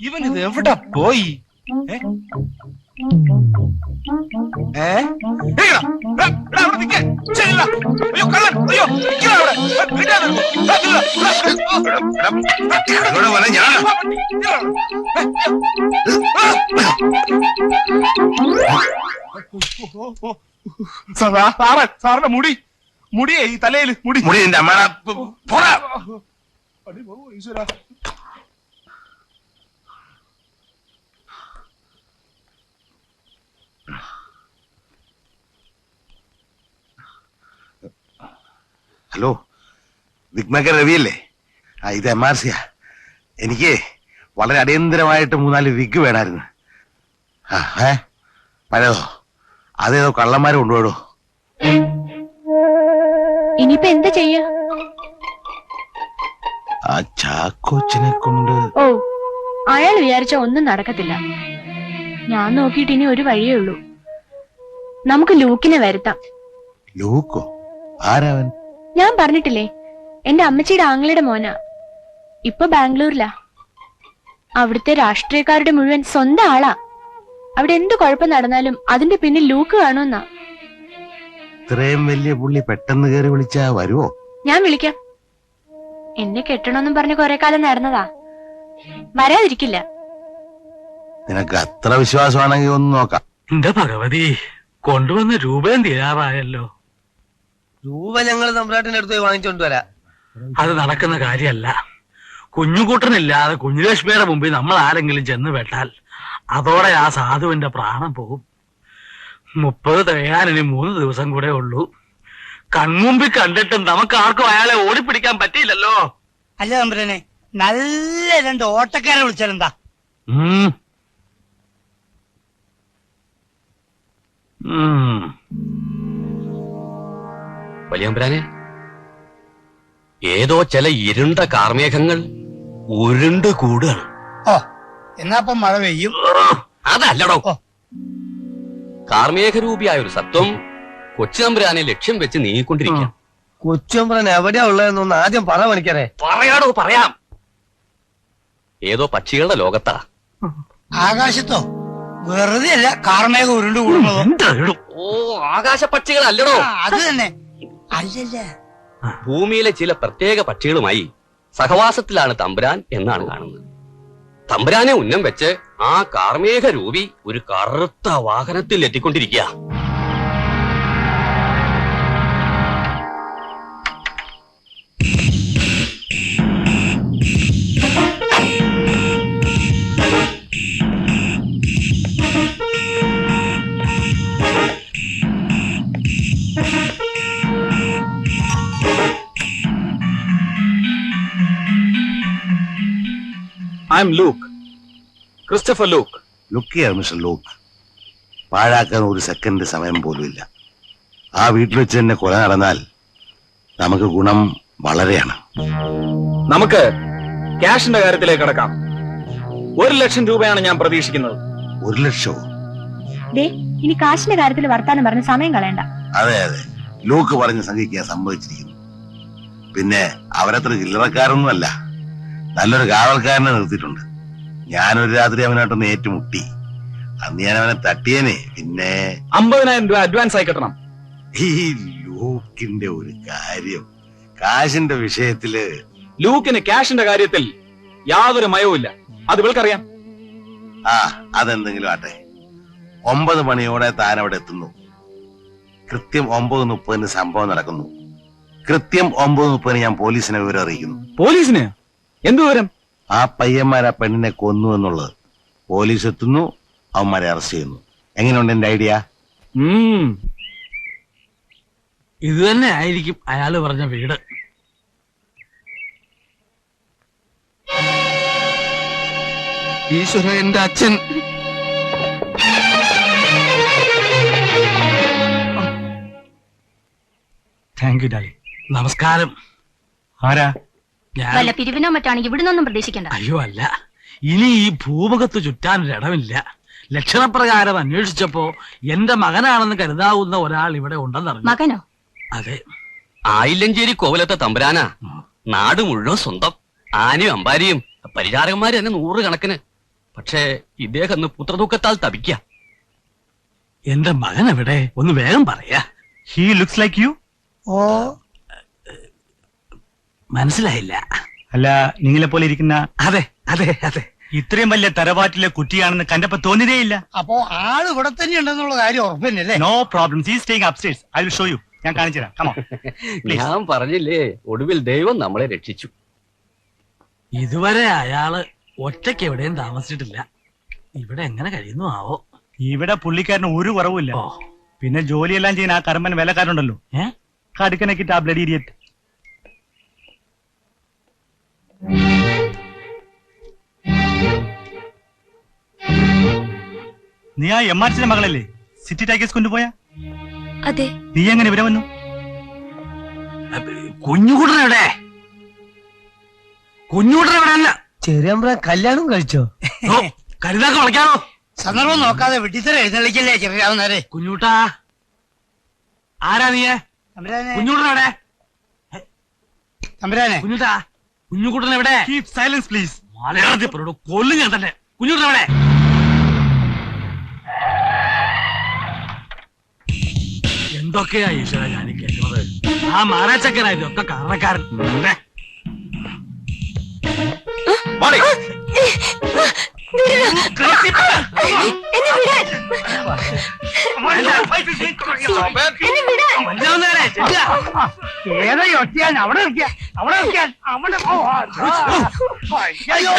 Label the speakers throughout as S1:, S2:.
S1: ഇവനിത് എവിടെ പോയി?
S2: സാറിന്റെ മുടിയേ ഈ തലയിൽ മുടി
S1: എന്റെ അമ്മ.
S2: ഈശ്വര.
S1: ഹലോ, ബിഗ് മേക്കർ രവിയല്ലേ? ഇത് MRC. എനിക്ക് വളരെ അടിയന്തരമായിട്ട് 3-4 വിഗ് വേണമായിരുന്നു. പഴയതോ? അതേതോ കള്ളന്മാര് കൊണ്ടുപോടോ.
S3: ഇനിയിപ്പോ എന്താ ചെയ്യാ?
S1: ആ ചാക്കോച്ചിനെ കൊണ്ട്.
S3: ഓ, അയാൾ വിചാരിച്ച ഒന്നും നടക്കത്തില്ല. ഞാൻ നോക്കിയിട്ട് ഇനി ഒരു വഴിയേ ഉള്ളൂ. നമുക്ക് ലൂക്കിനെ വരുത്താം.
S1: ലൂക്കോ? ആരാവൻ?
S3: ഞാൻ പറഞ്ഞിട്ടില്ലേ, എന്റെ അമ്മച്ചിയുടെ ആങ്ങളുടെ മോനാ. ഇപ്പൊ ബാംഗ്ലൂരിലാ. അവിടുത്തെ രാഷ്ട്രീയക്കാരുടെ മുഴുവൻ സ്വന്തം ആളാ. അവിടെ എന്ത് കുഴപ്പം നടന്നാലും അതിന്റെ പിന്നിൽ ലൂക്ക് കാണുമെന്നാ.
S1: ഇത്രയും വലിയ പുള്ളി പെട്ടെന്ന് കയറി വിളിച്ചാ വരുവോ?
S3: ഞാൻ വിളിക്കാം. എന്നെ കെട്ടണമെന്നും പറഞ്ഞ് കുറെ കാലം നടന്നതാ. വരാതിരിക്കില്ല.
S1: നിനക്ക് അത്ര വിശ്വാസമാണെങ്കിൽ ഒന്ന് നോക്കാം.
S4: എന്റെ ഭഗവതി, കൊണ്ടുവന്ന രൂപയും തീരാറായല്ലോ.
S5: രൂപ ഞങ്ങൾ തമ്പ്രാട്ടിന്റെ അടുത്ത് പോയി വാങ്ങിച്ചോണ്ട് വരാം.
S4: അത് നടക്കുന്ന കാര്യമല്ല. കുഞ്ഞുകൂട്ടനില്ലാതെ കുഞ്ഞുലക്ഷ്മിയുടെ മുമ്പിൽ നമ്മൾ ആരെങ്കിലും ചെന്ന് പെട്ടാൽ അതോടെ ആ സാധുവിന്റെ പ്രാണം പോകും. 30 തികയാൻ ഇനി 3 ദിവസം കൂടെ ഉള്ളൂ. കൺമുമ്പിൽ കണ്ടിട്ടും നമുക്ക് ആർക്കും അയാളെ ഓടിപ്പിടിക്കാൻ പറ്റിയില്ലല്ലോ.
S6: അല്ല തമ്പുരാനെ, നല്ല 2 ഓട്ടക്കാരെ വിളിച്ചാലെന്താ?
S7: വലിയമ്പരാനെ, ഏതോ ചില ഇരുണ്ട കാർമേഘങ്ങൾ ഉരുണ്ട് കൂടുകയാണ്.
S6: ഓ, എന്നാ മഴ പെയ്യും.
S7: അതല്ലടോ, കാർമേഘരൂപിയായ ഒരു സത്വം കൊച്ചുതമ്പുരാനെ ലക്ഷ്യം വെച്ച് നീങ്ങിക്കൊണ്ടിരിക്കുക.
S5: കൊച്ചുതമ്പുരാൻ എവിടെയാ ഉള്ളതെന്നൊന്ന് ആദ്യം പറ പണിക്കരെ.
S7: പറയാടോ, പറയാം. ഏതോ പക്ഷികളുടെ ലോകത്താ.
S6: ആകാശത്തോ? വെറുതെ അല്ല കാർമേഘം ഉരുണ്ടു കൂടുന്നതോ?
S7: ഓ, ആകാശ പക്ഷികളല്ലടോ.
S6: അത് തന്നെ. അല്ലല്ല,
S7: ഭൂമിയിലെ ചില പ്രത്യേക പക്ഷികളുമായി സഹവാസത്തിലാണ് തമ്പുരാൻ എന്നാണ് കാണുന്നത്. തമ്പുരാനെ ഉന്നം വെച്ച് ആ കാർമേഘ രൂപി ഒരു കറുത്ത വാഹനത്തിൽ എത്തിക്കൊണ്ടിരിക്കുക.
S2: I'm Luke. Christopher Luke.
S1: Look ചെയ്യാം മിസ്റ്റർ ലൂക്ക്. പാഴാക്കാൻ ഒരു സെക്കൻഡ് സമയം പോലും ഇല്ല. ആ വീട്ടിൽ വെച്ച് തന്നെ കൊല നടന്നാൽ നമുക്ക് ഗുണം വളരെയാണ്.
S2: നമുക്ക് ക്യാഷിന്റെ കാര്യത്തിലേക്ക് കടക്കാം. 1 ലക്ഷം രൂപയാണ് ഞാൻ പ്രതീക്ഷിക്കുന്നത്.
S1: 1 ലക്ഷവും?
S3: ഇനി കാശിന്റെ കാര്യത്തിൽ വർത്താനം പറഞ്ഞ് സമയം കളയണ്ട.
S1: അതെ അതെ, ലൂക്ക് പറഞ്ഞ സംഖ്യയ്ക്ക് സംഭവിച്ചിരിക്കുന്നു. പിന്നെ അവരത്ര ചില്ലറക്കാരൊന്നും അല്ല. നല്ലൊരു കാവൽക്കാരനെ നിർത്തിയിട്ടുണ്ട്. ഞാനൊരു രാത്രി അവനായിട്ടൊന്ന് ഏറ്റുമുട്ടി. അന്ന് ഞാൻ അവനെ തട്ടിയേനെ. പിന്നെ
S2: 50,000 രൂപ അഡ്വാൻസ് ആയി കിട്ടണം.
S1: ഈ ലൂക്കിന്റെ ഒരു കാര്യം, കാശിന്റെ വിഷയത്തില്
S2: ലൂക്കിന് ക്യാഷിന്റെ കാര്യത്തിൽ യാതൊരു മയവുമില്ല. അത് ഇവൾക്കറിയാം.
S1: അതെന്തെങ്കിലും ആട്ടെ. 9 മണിയോടെ താൻ അവിടെ എത്തുന്നു. കൃത്യം 9:30 സംഭവം നടക്കുന്നു. കൃത്യം 9:30 ഞാൻ പോലീസിനെ വിവരം അറിയിക്കുന്നു.
S2: പോലീസിന് എന്ത് വിവരം?
S1: ആ പയ്യന്മാരെ പെണ്ണിനെ കൊന്നു എന്നുള്ളത്. പോലീസ് എത്തുന്നു, അവന്മാരെ അറസ്റ്റ് ചെയ്യുന്നു. എങ്ങനെയുണ്ട് എന്റെ ഐഡിയ?
S4: ഇത് തന്നെ ആയിരിക്കും അയാള് പറഞ്ഞ വീട്.
S5: ഈശ്വര, എന്റെ അച്ഛൻ.
S4: താങ്ക് യു ഡാലി. നമസ്കാരം.
S2: ആരാ?
S4: ഞാൻ
S3: പിരിവിനോ മറ്റാണെങ്കിൽ ഇവിടുന്നൊന്നും പ്രതീക്ഷിക്കണ്ട.
S4: അയ്യോ അല്ല, ഇനി ഈ ഭൂമുഖത്ത് ചുറ്റാനൊരിടമില്ല. ലക്ഷണപ്രകാരം അന്വേഷിച്ചപ്പോ എന്റെ മകനാണെന്ന് കരുതാവുന്ന ഒരാൾ ഇവിടെ ഉണ്ടെന്നറിഞ്ഞു.
S3: മകനോ?
S4: അതെ,
S7: ആയില്ലഞ്ചേരി കോവിലത്തെ തമ്പുരാനാ. നാട് മുഴുവൻ സ്വന്തം. ആനയും അമ്പാരിയും പരിചാരകന്മാര് തന്നെ 100 കണക്കിന്. പക്ഷേ ഇദ്ദേഹം ഇന്ന് പുത്രദുഃഖത്താൽ തപിക്ക.
S4: എന്റെ മകൻ എവിടെ? ഒന്ന് വേഗം പറയാ.
S6: He looks like you. ഓ,
S4: മനസ്സിലായില്ല.
S6: അല്ല, നിങ്ങളെ പോലെ ഇരിക്കുന്ന
S4: അതെ അതെ അതെ,
S6: ഇത്രയും വലിയ തറവാട്ടിലെ കുട്ടിയാണെന്ന് കണ്ടപ്പോ തോന്നിയതേയില്ല.
S5: അപ്പോ ആള് ഇവിടെ തന്നെ ഉണ്ടെന്നുള്ള കാര്യം ഉറപ്പന്നല്ലേ?
S6: No problem, he is staying upstairs. I will show you. ഞാൻ കാണിച്ചു തരാം. Come on. Please.
S7: ഞാൻ പറഞ്ഞില്ലേ, ഒടുവിൽ ദൈവം നമ്മളെ രക്ഷിച്ചു.
S4: ഇതുവരെ അയാള് ഒറ്റയ്ക്ക് എവിടെയും താമസിച്ചിട്ടില്ല. ഇവിടെ എങ്ങനെ കഴിയുന്നു ആവോ?
S6: ഇവിടെ പുള്ളിക്കാരന് ഒരു കുറവുമില്ല.
S4: ഓ,
S6: പിന്നെ ജോലിയെല്ലാം ചെയ്യുന്ന ആ കർമ്മൻ വേലക്കാരുണ്ടല്ലോ, കടുക്കനക്കിട്ട് ആ ബ്ലഡി ഇഡിയറ്റ്. നീ ആ MRCയുടെ മകളല്ലേ സിറ്റി ടൈഗേഴ്സ് കൊണ്ടുപോയ?
S3: അതെ.
S6: നീ എങ്ങനെ ഇവിടെ വന്നു?
S4: കുഞ്ഞുകുട്ടനെവിടെ? കുഞ്ഞുകുട്ടനെവിടെ? അല്ല,
S5: ചെറിയ കല്യാണം കഴിച്ചോ?
S4: കരുതാക്ക വിളിക്കാണോ?
S5: സന്ദർഭം നോക്കാതെ വെട്ടിത്തര എഴുന്നള്ളിക്കല്ലേ ചെറിയാവുന്നവരെ.
S4: കുഞ്ഞുട്ടാ, ആരാ നീയെ?
S5: തമ്പുരാനെ,
S4: കുഞ്ഞുകുട്ടനെവിടെ?
S5: തമ്പുരാനെ,
S4: കുഞ്ഞുട്ടാ, കുഞ്ഞുകുട്ടനെവിടെ?
S6: Keep silence please.
S4: മലയാളത്തിൽ പറയൂ, കൊല്ലും ഞാൻ തന്നെ. കുഞ്ഞുകുട്ടനെവിടെ? എന്തൊക്കെയാ ഈശ്വര ഞാൻ കേൾക്കുന്നത്? ആ മാരാച്ചക്കനാ ഇതൊക്കെ കാരണക്കാരൻ.
S2: വാടി.
S5: ഏതാ ഒറ്റയാൻ? അവിടെ നിൽക്കാൻ, അവിടെ നിൽക്കാൻ, അവിടെ പോ. അയ്യോ,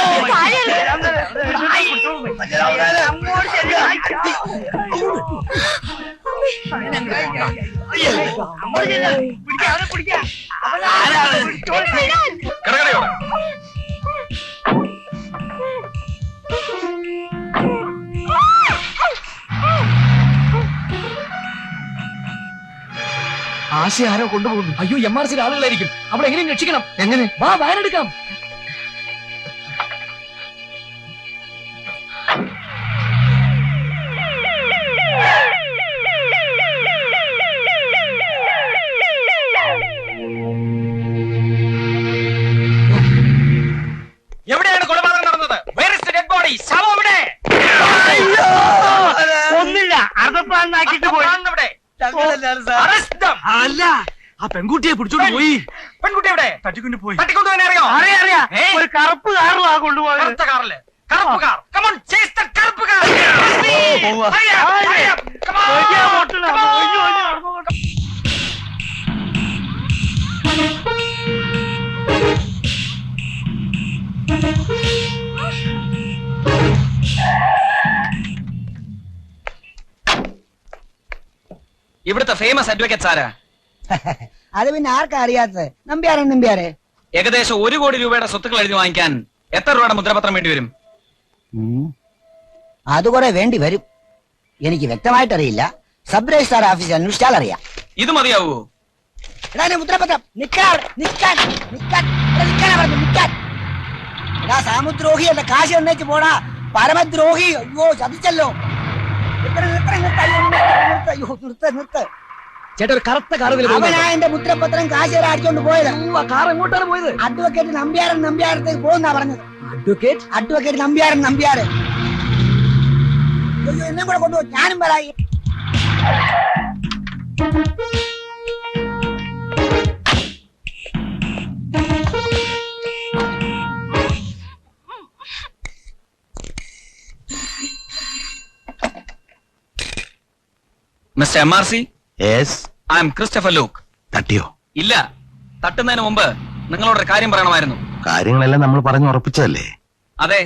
S2: കിടക്കടയോ?
S8: ആശ ആരോ കൊണ്ടുപോകുന്നു. അയ്യോ, MRCയുടെ ആളുകളായിരിക്കും. അവിടെ എങ്ങനെയും രക്ഷിക്കണം. എങ്ങനെ? വാ, വാനെടുക്കാം.
S2: എവിടെയാണ് കൊലപാതകം നടന്നത്? Where is the dead body? ശവം എവിടെ?
S5: ഒന്നില്ല, അർദ്ധപ്പാണ്ടാക്കിട്ട് പോയി.
S2: എവിടെ?
S5: ഞങ്ങളെല്ലാരും സാർ.
S2: Arrest them.
S4: അല്ല, ആ പെൺകുട്ടിയെ പിടിച്ചോണ്ട് പോയി.
S2: പെൺകുട്ടി എവിടെ?
S6: തട്ടിക്കൊണ്ട് പോയി.
S2: തട്ടിക്കൊണ്ടുപോകാൻ അറിയോ?
S5: അറിയാ,
S2: ഏ?
S5: ഒരു കറുപ്പ് കാറിലാ കൊണ്ടുപോയത്.
S2: കറുത്ത കാറില്. കറുപ്പ് car. Come on, chase that കറുപ്പ് car. Hurry up, hurry up. Come on. Come on. ഇവിടുത്തെ ഫേമസ് അഡ്വക്കേറ്റ്സ് ആരാ?
S5: അത് പിന്നെ ആർക്കാ അറിയാത്തത്? നമ്പ്യാരെ.
S2: ഏകദേശം 1 കോടി രൂപയുടെ സ്വത്തുക്കൾ എഴുതി വാങ്ങിക്കാൻ എത്ര രൂപയുടെ മുദ്രപത്രം വേണ്ടി വരും?
S9: അത് കുറെ വേണ്ടി വരും. എനിക്ക് വ്യക്തമായിട്ടറിയില്ല. സബ് രജിസ്ട്രാർ ഓഫീസിൽ അന്വേഷിച്ചാൽ അറിയാം.
S2: ഇത് മതിയാവൂ?
S9: മുദ്രപത്രം സാമുദ്രോഹി അല്ല, കാശ് എന്നേക്ക് പോടാ. പരമദ്രോഹി. അയ്യോ, ചതിച്ചല്ലോ. നിർത്ത്.
S8: ചേട്ടാ, ഒരു കറുത്ത കാർ
S9: അവനാ എന്റെ മുദ്രപത്രം കാശ് അടിച്ചോണ്ട് പോയത്.
S8: കാർ എങ്ങോട്ടാണ് പോയത്?
S9: അഡ്വക്കേറ്റ് നമ്പ്യാരത്തേക്ക് പോകുന്നാ പറഞ്ഞത്. അഡ്വക്കേറ്റ് നമ്പ്യാര്. അയ്യോ, എന്നെ കൂടെ കൊണ്ടുപോയി. ഞാനും വരായി.
S2: Mister MRC,
S1: yes.
S2: I am Christopher Luke.
S1: തട്ടിയോ?
S2: ഇല്ല, തട്ടുന്നതിന് മുമ്പ് നിങ്ങളോടൊരു കാര്യം പറയണമായിരുന്നു.
S1: കാര്യങ്ങളെല്ലാം നമ്മൾ പറഞ്ഞു ഉറപ്പിച്ചതല്ലേ?
S2: അതെ,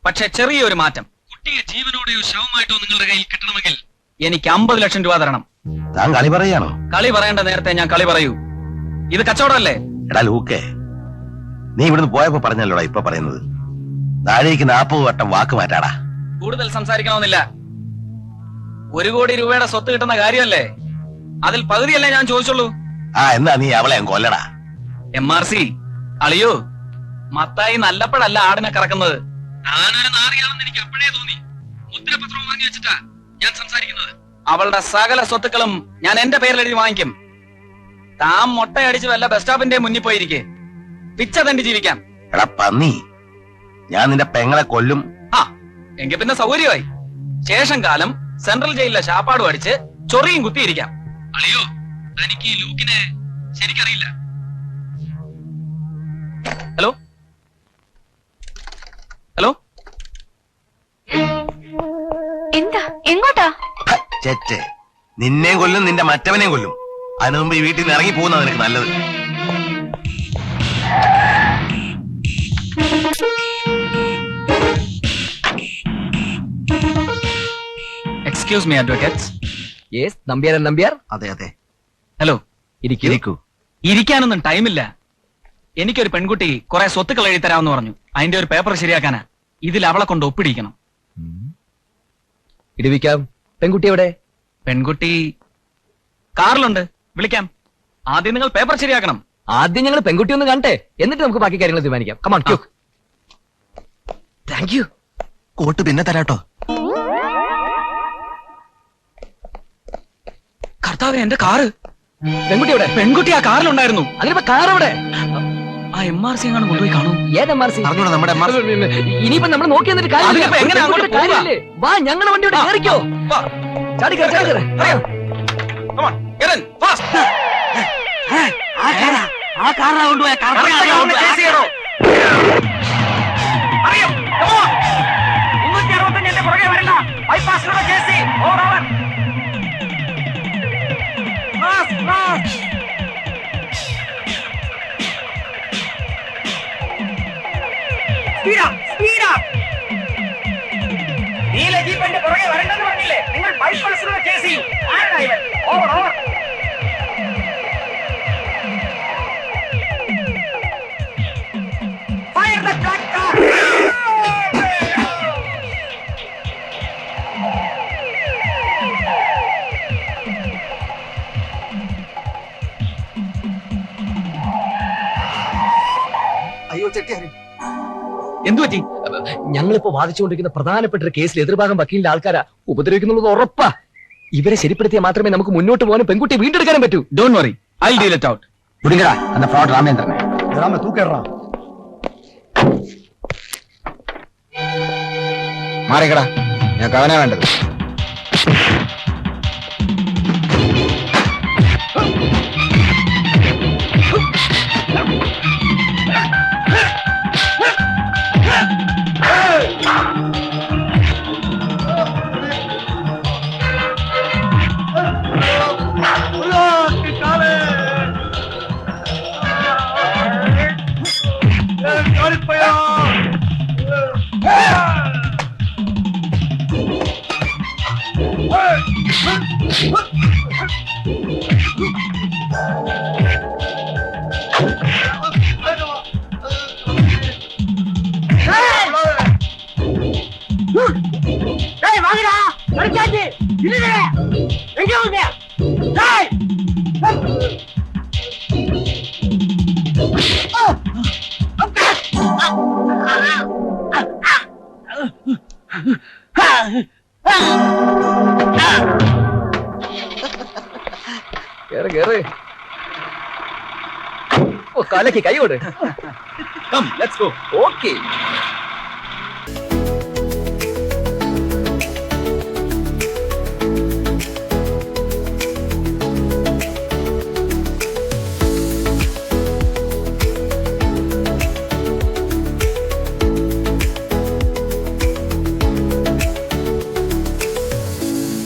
S2: പക്ഷെ ചെറിയൊരു മാറ്റം. കുട്ടിയെ ജീവനോടെയോ ശവമായിട്ടോ നിങ്ങളുടെ കയ്യിൽ കിട്ടണമെങ്കിൽ എനിക്ക് 50 ലക്ഷം രൂപ തരണം.
S1: താൻ കളി പറയാണോ?
S2: കളി പറയേണ്ട നേരത്തെ ഞാൻ കളി പറയൂ. ഇത് കച്ചവടമല്ലേ?
S1: എടാ ലൂക്കേ, നീ ഇവിടുന്ന് പോയപ്പോ പറഞ്ഞല്ലോടാ ഇപ്പൊ പറയുന്നത്. താഴേക്ക് 40 വട്ടം വാക്ക് മാറ്റാടാ.
S2: കൂടുതൽ സംസാരിക്കണമെന്നില്ല. 1 കോടി രൂപയുടെ സ്വത്ത് കിട്ടുന്ന കാര്യമല്ലേ? അതിൽ പകുതിയല്ലേ ഞാൻ ചോദിച്ചുള്ളൂ.
S1: എന്നാ നീ അവളെ കൊല്ലടാ.
S2: MRC, അളിയോ, മത്തായി നല്ലപ്പോഴല്ല ആടിനെ കറക്കുന്നത്. താനൊരു നാറിയാണെന്ന് എനിക്ക് അപ്പോഴേ തോന്നി. മുദ്രപത്രവും വാങ്ങി വെച്ചിട്ടാ ഞാൻ സംസാരിക്കുന്നത്. അവളുടെ സകല സ്വത്തുക്കളും ഞാൻ എന്റെ പേരിൽ എഴുതി വാങ്ങിക്കും. താൻ മുട്ടയടിച്ച് വല്ല ബസ് സ്റ്റോപ്പിന്റെ മുന്നിൽ പോയിരിക്കെ പിച്ച തണ്ടി ജീവിക്കാം.
S1: എടാ പന്നി, ഞാൻ നിന്റെ പെങ്ങളെ കൊല്ലും.
S2: ആ എങ്കിൽ പിന്നെ സൗകര്യമായി. ശേഷം കാലം സെൻട്രൽ ജയിലിലെ ശാപ്പാടും അടിച്ച് ചൊറിയും കുത്തിയിരിക്കാം. അളിയോ, തനിക്ക് ഈ ലൂക്കിനെ ശരിക്കറിയില്ല. ഹലോ ഹലോ,
S3: എന്താ, എങ്ങോട്ടാ?
S1: ചെറ്റ്, നിന്നെയും കൊല്ലും നിന്റെ മറ്റവനെയും കൊല്ലും. അതിനു മുമ്പ് ഈ വീട്ടിൽ നിന്ന് ഇറങ്ങി പോകുന്ന നിനക്ക് നല്ലത്.
S2: Excuse me advocates.
S8: Yes, Nambiar Nambiar.
S1: അതെ അതെ,
S2: ഹലോ.
S8: ഇരിക്കൂ.
S2: ഇരിക്കാനൊന്നും ടൈമില്ല. എനിക്കൊരു പെൺകുട്ടി കുറെ സ്വത്തുക്കൾ എഴുതി തരാമെന്ന് പറഞ്ഞു. അതിന്റെ ഒരു പേപ്പർ ശരിയാക്കാനാ. ഇതിൽ അവളെ കൊണ്ട് ഒപ്പിടിക്കണം.
S8: ഇടിവിക്കാം. പെൺകുട്ടി എവിടെ?
S2: പെൺകുട്ടി കാറിലുണ്ട്, വിളിക്കാം. ആദ്യം നിങ്ങൾ പേപ്പർ ശരിയാക്കണം.
S8: ആദ്യം ഞങ്ങൾ പെൺകുട്ടി ഒന്ന് കാണട്ടെ, എന്നിട്ട് നമുക്ക് ബാക്കി കാര്യങ്ങൾ തീരുമാനിക്കാം. Come on quick.
S1: Thank you. Coat പിന്നെ തരാട്ടോ.
S2: കർത്താവേ, എന്റെ കാറ്.
S8: പെൺകുട്ടി എവിടെ?
S2: പെൺകുട്ടി ആ കാറിലുണ്ടായിരുന്നു.
S8: അതിനിപ്പോ കാർ എവിടെ?
S2: ആ MRC എങ്ങാനും കൊണ്ടുപോയി കാണും.
S8: ഏത് MRC?
S1: അറിഞ്ഞൂടാ, നമ്മുടെ MRC.
S8: ഇനിയിപ്പോ നമ്മൾ നോക്കി എന്നിട്ട് കാര്യമില്ല.
S2: അതിനിപ്പോ എങ്ങനെ അങ്ങോട്ട് പോകാം?
S8: കാര്യമില്ലേ? വാ, ഞങ്ങളുടെ വണ്ടിയോട് കയറിക്കോ.
S2: വാ.
S8: ചാടി കയറി, ചാടി കയറി.
S2: Come on, get in, fast.
S5: ആ കാറാ കൊണ്ടുപോയ
S2: Correct ആയി ഒന്ന് chase ചെയ്യണോ? അറിയാം. Come on. 365 എന്റെ പുറകെ വരില്ല. ബൈപ്പാസിലൂടെ chase ചെയ്യ്. Over. Fast, fast. Speed up, speed up. നീല ജീപ്പ് എന്റെ പുറകെ വരണ്ടെന്ന് പറഞ്ഞില്ലേ? നിങ്ങൾ ബൈപ്പാസിലൂടെ chase ചെയ്യൂ. ആരാണ് ഇവൻ? Over. Fire the black car!
S1: അയ്യോ ചെട്ടിയാരി,
S2: എന്തു പറ്റി?
S8: ഞങ്ങളിപ്പോ വാദിച്ചുകൊണ്ടിരിക്കുന്ന പ്രധാനപ്പെട്ട ഒരു കേസിൽ എതിർഭാഗം വക്കീലിന്റെ ആൾക്കാരാ ഉപദ്രവിക്കുന്നുള്ളത് ഉറപ്പാ. ഇവരെ ശരിപ്പെടുത്തിയാൽ മാത്രമേ നമുക്ക് മുന്നോട്ട് പോകാനും പെൺകുട്ടിയെ വീണ്ടെടുക്കാനും പറ്റൂ.
S2: Don't worry, I'll deal it out.
S1: പിടിക്കടാ அந்த fraud ராமேந்திரനെ.
S6: ராம தூக்கிடுறா.
S1: മാറിക്കടാ, ഞങ്ങൾക്ക് അവനാ വേണ്ടത്.
S8: കേറ് കേറ്. ഓ, കാലയ്ക്ക് കൈ കൊടു.
S2: Come, let's go.
S8: ഓക്കെ.